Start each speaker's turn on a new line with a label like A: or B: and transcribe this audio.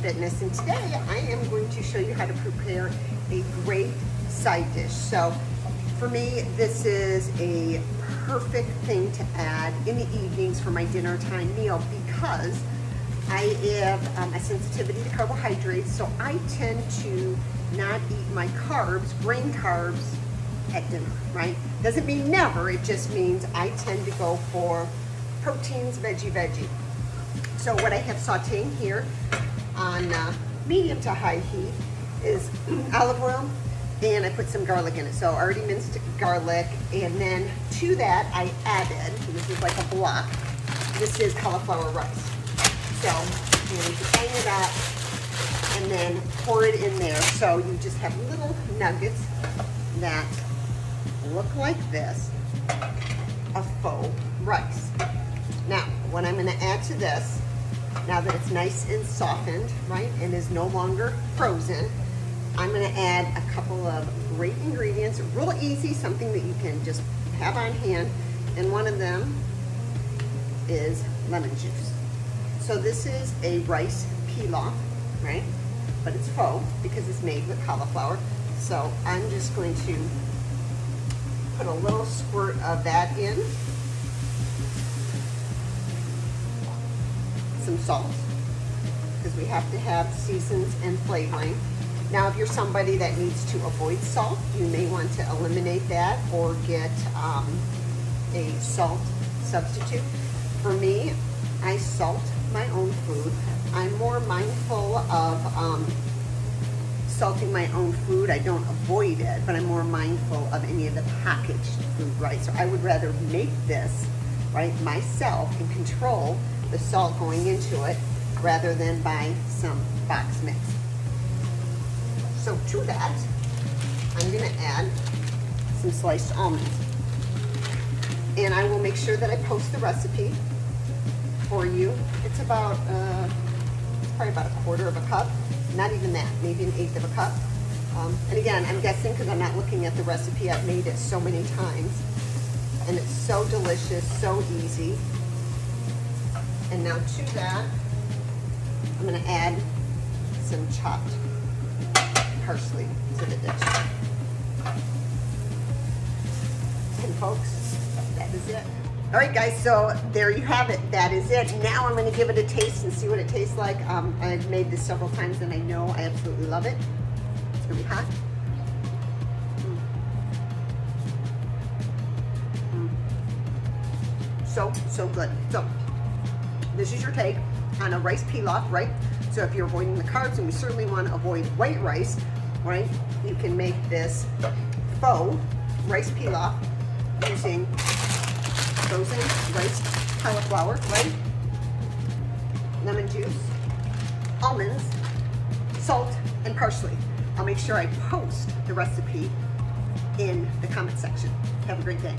A: Fitness, and today I am going to show you how to prepare a great side dish. So for me, this is a perfect thing to add in the evenings for my dinner time meal because I have a sensitivity to carbohydrates, so I tend to not eat my carbs, grain carbs, at dinner, right? Doesn't mean never, it just means I tend to go for proteins, veggie. So what I have sauteing here on medium to high heat is olive oil, and I put some garlic in it. So already minced garlic, and then to that I added, this is like a block, this is cauliflower rice. So you just hang it up and then pour it in there. So you just have little nuggets that look like this of faux rice. Now, what I'm gonna add to this, now that it's nice and softened, right, and is no longer frozen, I'm gonna add a couple of great ingredients, real easy, something that you can just have on hand, and one of them is lemon juice. So this is a rice pilaf, right, but it's faux because it's made with cauliflower. So I'm just going to put a little squirt of that in. Some salt, because we have to have seasons and flavoring. Now, if you're somebody that needs to avoid salt, you may want to eliminate that or get a salt substitute. For me, I salt my own food. I'm more mindful of salting my own food. I don't avoid it, but I'm more mindful of any of the packaged food, right? So I would rather make this, right, myself and control the salt going into it rather than buy some box mix. So to that, I'm gonna add some sliced almonds. And I will make sure that I post the recipe for you. It's about, it's probably about a quarter of a cup. Not even that, maybe an eighth of a cup. And again, I'm guessing because I'm not looking at the recipe, I've made it so many times. And it's so delicious, so easy. And now to that, I'm gonna add some chopped parsley to the dish. And folks, that is it. All right, guys, so there you have it. That is it. Now I'm gonna give it a taste and see what it tastes like. I've made this several times and I know I absolutely love it. It's gonna be hot. So good. So this is your take on a rice pilaf, right? So if you're avoiding the carbs, and we certainly want to avoid white rice, right? You can make this faux rice pilaf using frozen rice cauliflower, right? Lemon juice, almonds, salt, and parsley. I'll make sure I post the recipe in the comment section. Have a great day.